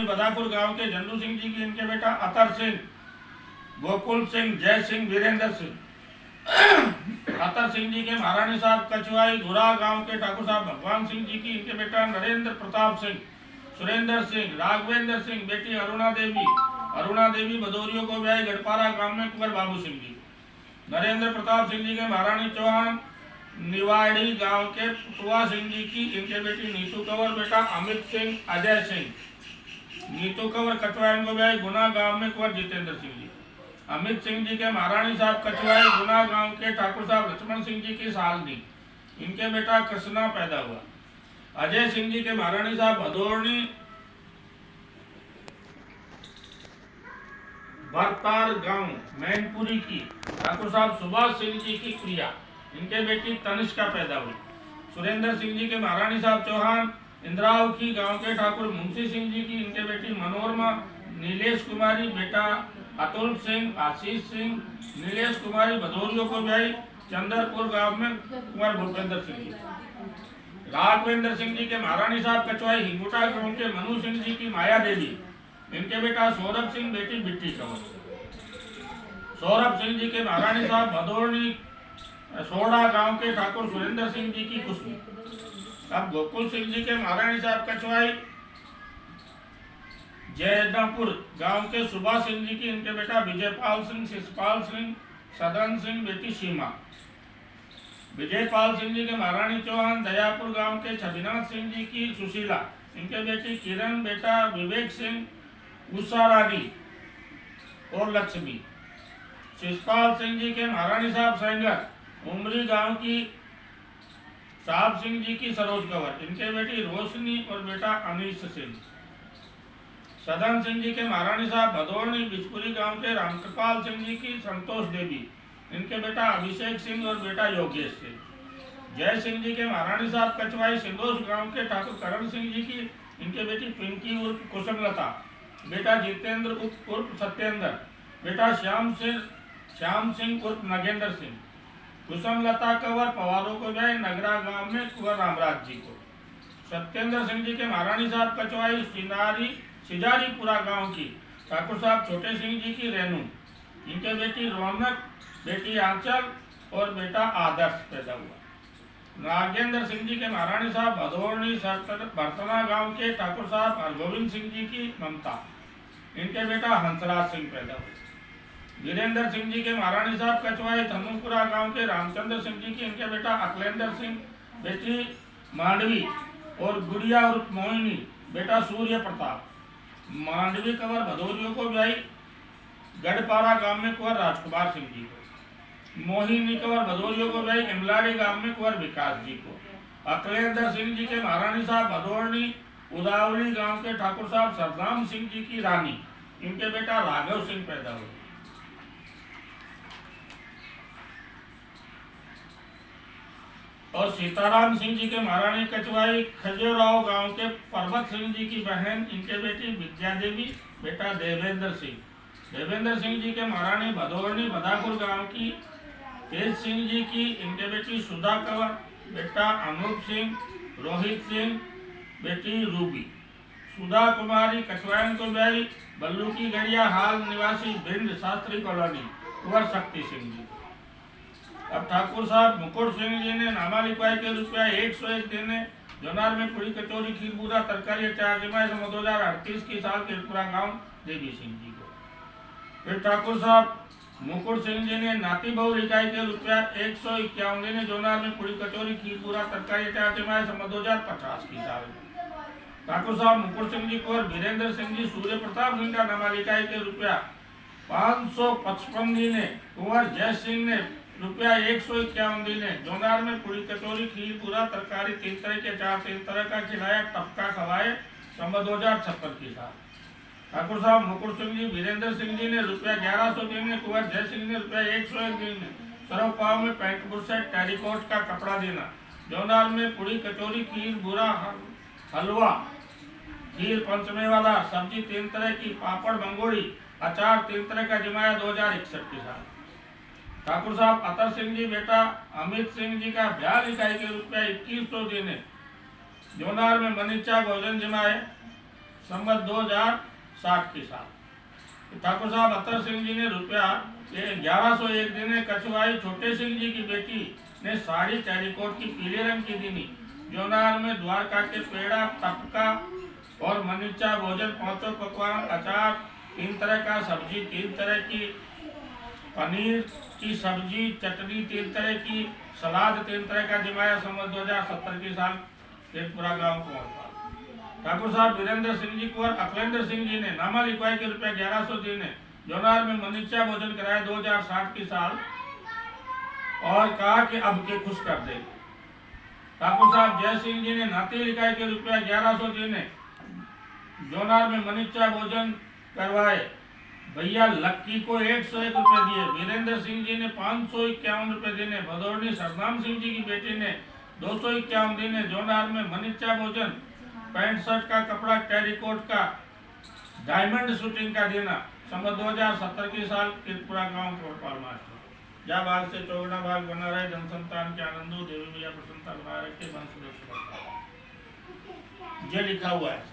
में बदापुर गांव के झंडू सिंह जी की इनके बेटा अतर सिंह, गोकुल सिंह, जय सिंह, वीरेंद्र सिंह। अतर सिंह जी के महारानी साहब कचवाई घुरा गांव के ठाकुर साहब भगवान सिंह जी की इनके बेटा नरेंद्र प्रताप सिंह, सुरेंद्र सिंह, राघवेंद्र सिंह, बेटी अरुणा देवी भदौरियों को ब्याही गढ़पारा गांव में कुंवर बाबू सिंह जी। नरेंद्र प्रताप सिंह जी के महारानी चौहान निवाड़ी गांव के पुटुआ सिंह जी की इनके बेटी नीतू कंवर, बेटा अमित सिंह, अजय सिंह। नीतू कंवर कचवाइन को ब्याही गुना गांव में कुंवर जितेंद्र सिंह जी। अमित सिंह जी के महारानी साहब कचवाई गुना गांव के ठाकुर साहब लक्ष्मण सिंह जी की सालनी, इनके बेटा कृष्णा पैदा हुआ। अजय सिंह जी के महारानी साहब भदौरनी बरतार गांव मैनपुरी की ठाकुर साहब सुभाष सिंह जी की प्रिया, इनके बेटी तनिष्का पैदा हुई। सुरेंद्र सिंह जी के महारानी साहब चौहान इंद्राव की गांव के ठाकुर मुंशी सिंह जी की इनके बेटी मनोरमा, नीलेश कुमारी, बेटा अतुल सिंह, आशीष सिंह, नीलेश कुमारी भदौरियों को ब्याही चंदरपुर गांव में कुंवर भूपेंद्र सिंह जी। राघवेंद्र सिंह जी के महारानी साहब कचवाई हिंगुटा गांव के मनु सिंह जी की माया देवी, इनके बेटा सौरभ सिंह, बेटी बिट्टी कंवर। सौरभ सिंह जी के महारानी साहब भदौरनी सोड़ा गांव के ठाकुर सुरेंद्र सिंह जी की खुशबू। अब गोकुल सिंह जी के महारानी साहब कचवाई जयदापुर गांव के सुभाष सिंह जी की इनके बेटा विजयपाल सिंह, शिषपाल सिंह, सदन सिंह, बेटी सीमा। विजयपाल सिंह जी के महारानी चौहान दयापुर गांव के छविनाथ सिंह जी की सुशीला, इनके बेटी किरण, बेटा विवेक सिंह, उषा रानी और लक्ष्मी। शिषपाल सिंह जी के महारानी साहब सेंगर उमरी गांव की साहब सिंह जी की सरोज कंवर, इनके बेटी रोशनी और बेटा अनीश सिंह। सदन सिंह जी के महारानी साहब भदौरनी बिजपुरी गांव के रामकृपाल सिंह जी की संतोष देवी, इनके बेटा अभिषेक सिंह और बेटा योगेश सिंह। जय सिंह जी के महारानी साहब कचवाई सिंदोष गांव के ठाकुर करण सिंह जी की इनके बेटी पिंकी उर्फ कुसुमलता, बेटा जितेंद्र उर्फ सत्येंद्र, बेटा श्याम सिंह उर्फ नगेंद्र सिंह। कुसुमलता कंवर पवारों को ब्याही नगरा गांव में कुंवर रामराज जी को। सत्येंद्र सिंह जी के महारानी साहब कचवाई सिजारीपुरा गांव की ठाकुर साहब छोटे सिंह जी की रेणु, इनके बेटी रौनक, बेटी आंचल और बेटा आदर्श पैदा हुआ। नागेंद्र सिंह जी के महारानी साहब भदौरनी बर्तना गांव के ठाकुर साहब हरगोविंद सिंह जी की ममता, इनके बेटा हंसराज सिंह पैदा हुए। वीरेंद्र सिंह जी के महारानी साहब कचवाई धनुपुरा गांव के रामचंद्र सिंह जी की इनके बेटा अखिलेंद्र सिंह, बेटी मांडवी और गुड़िया उर्फ मोहिनी, बेटा सूर्य प्रताप। मांडवी कंवर भदौरियों को ब्याही गढ़पारा गांव में कुंवर राजकुमार सिंह जी को। मोहिनी कंवर भदौरियों को ब्याही इमलारी गांव में कुंवर विकास जी को। अखिलेंद्र सिंह जी के महारानी साहब भदौरनी उदावली गांव के ठाकुर साहब सरदाम सिंह जी की रानी, इनके बेटा राघव सिंह पैदा हुए। और सीताराम सिंह जी के महारानी कचवाई खजूराव गांव के पर्वत सिंह जी की बहन, इनके बेटी विद्या देवी, बेटा देवेंद्र सिंह। देवेंद्र सिंह जी के महारानी भदौरनी बदापुर गांव की तेज सिंह जी की इनके बेटी सुधा कंवर, बेटा अनूप सिंह, रोहित सिंह, बेटी रूबी। सुधा कुमारी कचवाइन को ब्याही बल्लू की गड़िया हाल निवासी भिंड शास्त्री कॉलोनी कुंवर शक्ति सिंह जी। अब ठाकुर साहब मुकुट सिंह जी ने नामा लिखवाई के रुपया 101 देने जोनार में पूरी कचौरी खीर पूरा तरकारी अचार जमाए 2038 की साल किरपुरा गांव देवी सिंह जी को। फिर ठाकुर साहब मुकुट सिंह जी ने नाती बहु लिखाई के रुपया 151 देने जोनार में पूरी कचौरी खीर पूरा तरकारी अचार जमाए 2050 की साल। ठाकुर साहब मुकुट सिंह जी को और वीरेंद्र सिंह जी सूर्य प्रताप सिंह का नामा लिखाई के रुपया 555 देने कुंवर जय सिंह ने रुपया 151 देने जोनार में पूरी कचौरी खीर पूरा तरकारी 3 तरह के अचार 3 तरह का खिलाया टपका खवाए 2056 की साल। ठाकुर साहब मुकुट सिंह जी वीरेंद्र सिंह जी ने रुपया 1100 देने कुंवर जय सिंह ने रुपया 101 देने सरव पाव में पैंट बुशर्ट टेरिकोट का कपड़ा देना जोनार में पूरी कचौरी खीर बुरा हलवा खीर पंचमेवाला सब्जी 3 तरह की पापड़ मंगोड़ी अचार 3 तरह का जमाया 2061 की साल। ठाकुर साहब अतर सिंह जी बेटा अमित सिंह जी का ब्याह लिखाई के रुपया 2100 देने जोनार में मनीचा भोजन जमाए संवत 2060 की साल। ठाकुर साहब अत्तर सिंह जी ने रुपया 1101 दिने कछुआई छोटे सिंह जी की बेटी ने साड़ी टेरिकोट की पीले रंग की दीनी। जोनार में द्वारका के पेड़ा तपका और मनीचा भोजन, पांचों पकवान, अचार, 3 तरह का सब्जी, 3 तरह की पनीर की सब्जी, चटनी 3 तरह की, सलाद 3 तरह का जिमाया। संवत 2070 की साल केतपुरा गांव पहुंचा। ठाकुर साहब वीरेंद्र सिंह जी को और अखिलेंद्र सिंह जी ने नामा लिखवाई के रुपया 1100 दिने। जोनार में मनीचा भोजन कराया 2060 की साल और कहा कि अब के खुश कर दे। ठाकुर साहब जय सिंह जी ने नाती लिखाई के रुपया 1100 दिने। जोनार में मनीचा भोजन करवाए। भैया लक्की को 101 रुपये दिए। वीरेंद्र सिंह जी ने 551 रुपये दिने। भदौरनी सरनाम सिंह जी की बेटी ने 251 दिने। जोनार में मनीचा भोजन, पैंट शर्ट का कपड़ा, टेरिकोट का, डायमंड शूटिंग का देना। संवत 2070 की साल केतपुरा गांव कोटपाल मास्टर। जा भाग से चौगुना भाग बना रहे, जन संतान के आनंदो, देवी मैया प्रसन्नता बना रखे, वंश ये लिखा हुआ है।